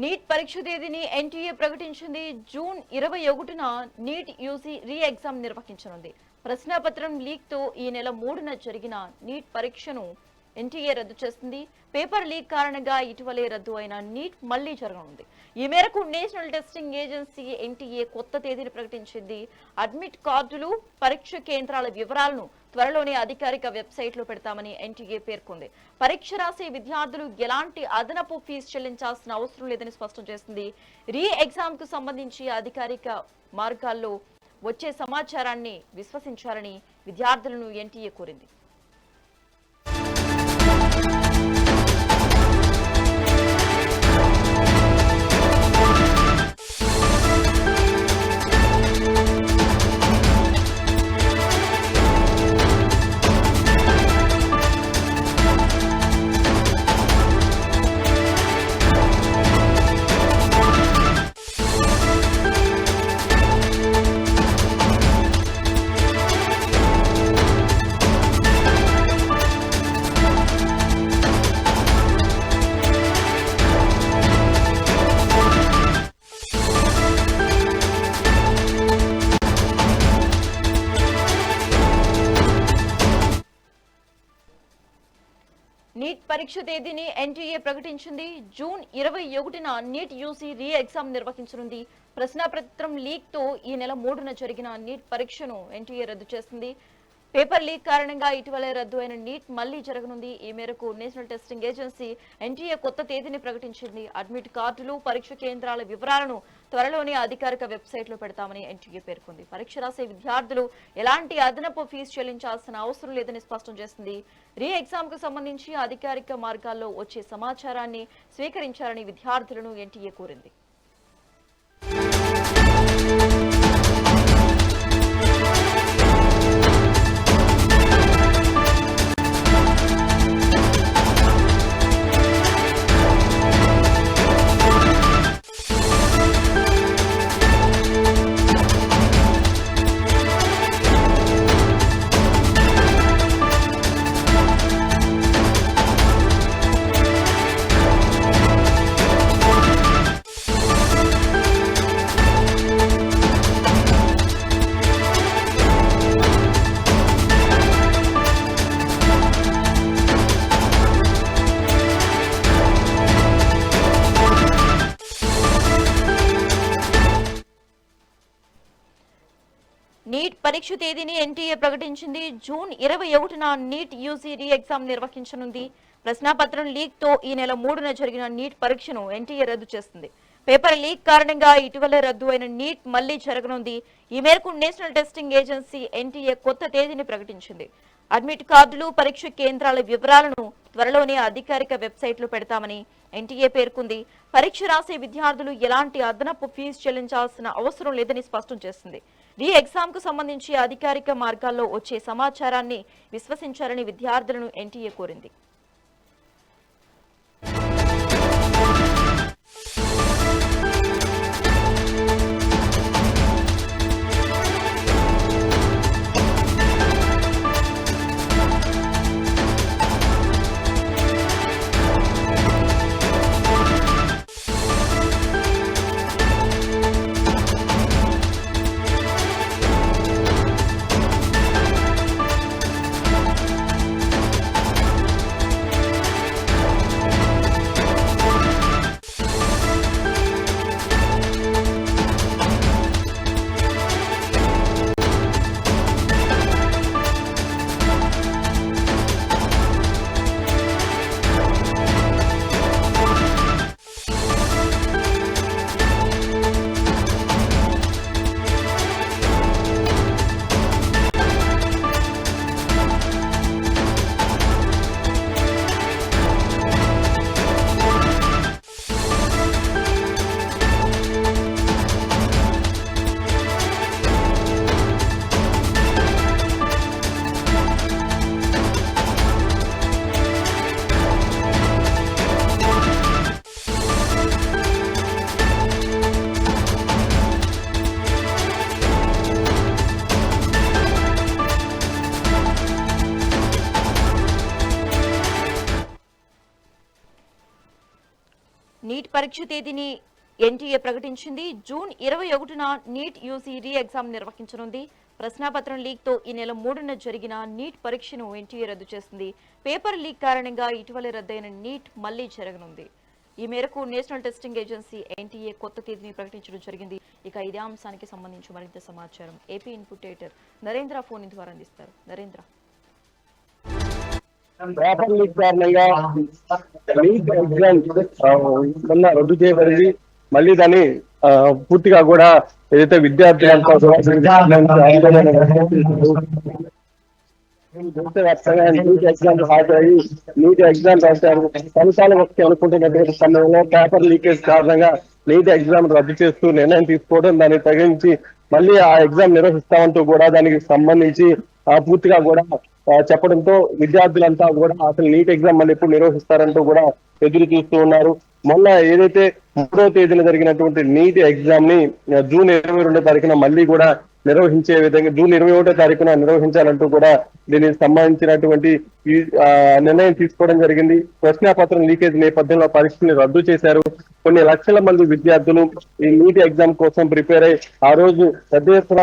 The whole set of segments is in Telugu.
నీట్ పరీక్ష తేదీని ఎన్టీఏ ప్రకటించింది. జూన్ 21న నీట్ యూజీ రీ ఎగ్జామ్ నిర్వహించనుంది. ప్రశ్నాపత్రం లీక్ తో ఈ నెల 3న జరిగిన నీట్ పరీక్షను ఎన్టీఏ రద్దు చేస్తుంది. పేపర్ లీక్ కారణంగా ఇటీవలే రద్దు అయిన నీట్ మళ్లీ జరగనుంది. ఈ మేరకు నేషనల్ టెస్టింగ్ ఏజెన్సీ ఎన్టీఏ కొత్త తేదీని ప్రకటించింది. అడ్మిట్ కార్డులు, పరీక్ష కేంద్రాల వివరాలను త్వరలోనే అధికారిక వెబ్సైట్ లో పెడతామని ఎన్టీఏ పేర్కొంది. పరీక్ష రాసే విద్యార్థులు ఎలాంటి అదనపు ఫీజు చెల్లించాల్సిన అవసరం లేదని స్పష్టం చేసింది. రీ ఎగ్జామ్ కు సంబంధించి అధికారిక మార్గాల్లో వచ్చే సమాచారాన్ని విశ్వసించాలని విద్యార్థులను ఎన్టీఏ కోరింది. నీట్ పరీక్ష తేదీని ఎన్టీఏ ప్రకటించింది. జూన్ 21న నీట్ యూజీ రీ ఎగ్జామ్ నిర్వహించనుంది. ప్రశ్నాపత్రం లీక్ తో ఈ నెల 3న జరిగిన నీట్ పరీక్షను ఎన్టీఏ రద్దు చేసింది. పేపర్ లీక్ కారణంగా ఇటీవలే రద్దు అయిన నీట్ మళ్లీ జరగనుంది. ఈ మేరకు నేషనల్ టెస్టింగ్ ఏజెన్సీ ఎన్టీఏ కొత్త తేదీని ప్రకటించింది. అడ్మిట్ కార్డులు, పరీక్ష కేంద్రాల వివరాలను త్వరలోనే అధికారిక వెబ్సైట్ లో పెడతామని ఎన్టీఏ పేర్కొంది. పరీక్ష రాసే విద్యార్థులు ఎలాంటి అదనపు ఫీజు చెల్లించాల్సిన అవసరం లేదని స్పష్టం చేసింది. రీ ఎగ్జామ్ కు సంబంధించి అధికారిక మార్గాల్లో వచ్చే సమాచారాన్ని స్వీకరించాలని విద్యార్థులను ఎన్టీఏ కోరింది. నీట్ పరీక్ష తేదీని ఎన్టీఏ ప్రకటించింది. జూన్ 21న నీట్ యూజీ రీ ఎగ్జామ్ నిర్వహించనుంది. ప్రశ్నాపత్రం లీక్ తో ఈ నెల 3న జరిగిన నీట్ పరీక్షను ఎన్టీఏ రద్దు చేస్తుంది. పేపర్ లీక్ కారణంగా ఇటీవలే రద్దు అయిన నీట్ మళ్లీ జరగనుంది. ఈ మేరకు నేషనల్ టెస్టింగ్ ఏజెన్సీ ఎన్టీఏ కొత్త తేదీని ప్రకటించింది. అడ్మిట్ కార్డులు, పరీక్ష కేంద్రాల వివరాలను త్వరలోనే అధికారిక వెబ్సైట్ లో పెడతామని ఎన్టీఏ పేర్కొంది. పరీక్ష రాసే విద్యార్థులు ఎలాంటి అదనపు ఫీజు చెల్లించాల్సిన అవసరం లేదని స్పష్టం చేసింది. రీ ఎగ్జామ్ కు సంబంధించి అధికారిక మార్గాల్లో వచ్చే సమాచారాన్ని విశ్వసించాలని విద్యార్థులను ఎన్టీఏ కోరింది. పరీక్ష తేదీని ఎన్టీఏ ప్రకటించింది. జూన్ 21న నీట్ యూసీ రీ ఎగ్జామ్ నిర్వహించనుంది. ప్రశ్నాపత్రం లీక్ తో ఈ నెల 3న జరిగిన నీట్ పరీక్షను ఎన్టీఏ రద్దు చేసింది. పేపర్ లీక్ కారణంగా ఇటీవల రద్దయిన నీట్ మళ్లీ జరగనుంది. ఈ మేరకు నేషనల్ టెస్టింగ్ ఏజెన్సీ ఎన్టీఏ కొత్త తేదీని ప్రకటించడం జరిగింది. ఇక ఇదే అంశానికి సంబంధించి మరింత సమాచారం AP input editor Narendra phone ద్వారా అందిస్తారు. నరేంద్ర, పేపర్ లీక్ కారణంగా నీట్ ఎగ్జామ్ మొన్న రద్దు చేయబడింది. మళ్ళీ దాన్ని పూర్తిగా కూడా ఏదైతే విద్యార్థులంతా దేశవ్యాప్తంగా నీట్ ఎగ్జామ్ హాజరయ్యి నీట్ ఎగ్జామ్ రాశారు. ఫలితాలు వస్తాయి అనుకుంటున్నటువంటి సమయంలో పేపర్ లీకేజ్ కారణంగా నీట్ ఎగ్జామ్ రద్దు చేస్తూ నిర్ణయం తీసుకోవడం, దాన్ని తగ్గించి మళ్ళీ ఆ ఎగ్జామ్ నిర్వహిస్తామంటూ కూడా దానికి సంబంధించి పూర్తిగా కూడా చెప్పడంతో విద్యార్థులంతా కూడా అసలు నీట్ ఎగ్జామ్ మళ్ళీ ఎప్పుడు నిర్వహిస్తారంటూ కూడా ఎదురు చూస్తూ ఉన్నారు. మొన్న ఏదైతే 3వ తేదీన జరిగినటువంటి నీట్ ఎగ్జామ్ ని జూన్ 22వ తారీఖున మళ్ళీ కూడా నిర్వహించే విధంగా జూన్ 21వ తారీఖున నిర్వహించాలంటూ కూడా దీనికి సంబంధించినటువంటి నిర్ణయం తీసుకోవడం జరిగింది. ప్రశ్నాపత్రం లీకేజ్ నేపథ్యంలో పరీక్షల్ని రద్దు చేశారు. కొన్ని లక్షల మంది విద్యార్థులు ఈ నీట్ ఎగ్జామ్ కోసం ప్రిపేర్ అయ్యి ఆ రోజు పెద్ద ఎత్తున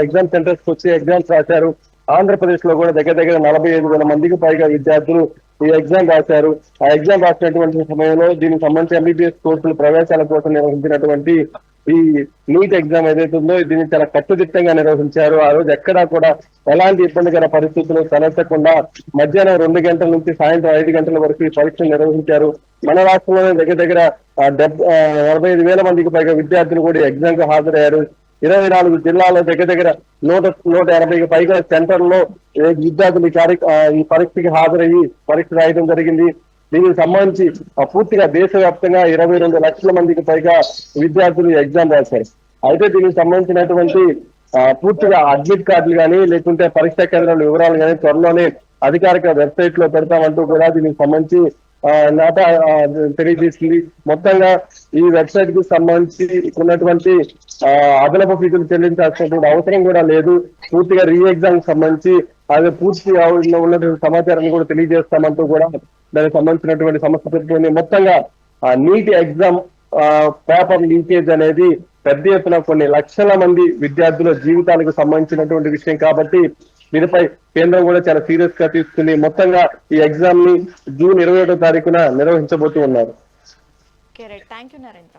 ఎగ్జామ్ సెంటర్స్ వచ్చి ఎగ్జామ్స్ రాశారు. ఆంధ్రప్రదేశ్ లో కూడా దగ్గర 45,000 మందికి పైగా విద్యార్థులు ఈ ఎగ్జామ్ రాశారు. ఆ ఎగ్జామ్ రాసినటువంటి సమయంలో దీనికి సంబంధించి ఎంబీబీఎస్ కోర్సులు ప్రవేశాల కోసం నిర్వహించినటువంటి ఈ నీట్ ఎగ్జామ్ ఏదైతే ఉందో దీన్ని చాలా కట్టుదిట్టంగా నిర్వహించారు. ఆ రోజు ఎక్కడా కూడా ఎలాంటి ఇబ్బందికర పరిస్థితులు తలెత్తకుండా మధ్యాహ్నం 2 గంటల నుంచి సాయంత్రం 5 గంటల వరకు ఈ పరీక్షలు నిర్వహించారు. మన రాష్ట్రంలోనే దగ్గర 45,000 మందికి పైగా విద్యార్థులు కూడా ఎగ్జామ్ కు హాజరయ్యారు. 24 జిల్లాలో దగ్గర 180కి పైగా సెంటర్ లో విద్యార్థులు ఈ పరీక్షకి హాజరయ్యి పరీక్ష రాయడం జరిగింది. దీనికి సంబంధించి పూర్తిగా దేశవ్యాప్తంగా 22 లక్షల మందికి పైగా విద్యార్థులు ఎగ్జామ్ రాశారు. అయితే దీనికి సంబంధించినటువంటి పూర్తిగా అడ్మిట్ కార్డులు కానీ లేకుంటే పరీక్షా కేంద్రాల వివరాలు కానీ త్వరలోనే అధికారిక వెబ్సైట్ లో పెడతామంటూ కూడా దీనికి సంబంధించి నాట తెలియజేసింది. మొత్తంగా ఈ వెబ్సైట్ కి సంబంధించి ఉన్నటువంటి అదనపు ఫీజులు చెల్లించాల్సినటువంటి అవసరం కూడా లేదు. పూర్తిగా రీ ఎగ్జామ్ కి సంబంధించి అది పూర్తిగా ఉన్నటువంటి సమాచారాన్ని కూడా తెలియజేస్తామంటూ కూడా దానికి సంబంధించినటువంటి సమస్య పెట్టుకుని మొత్తంగా నీట్ ఎగ్జామ్ పేపర్ లీకేజ్ అనేది పెద్ద ఎత్తున కొన్ని లక్షల మంది విద్యార్థుల జీవితాలకు సంబంధించినటువంటి విషయం కాబట్టి దీనిపై కేంద్రం కూడా చాలా సీరియస్ గా తీసుకుని మొత్తంగా ఈ ఎగ్జామ్ ని జూన్ 21వ తారీఖున నిర్వహించబోతూ ఉన్నారు. Thank you Narendra.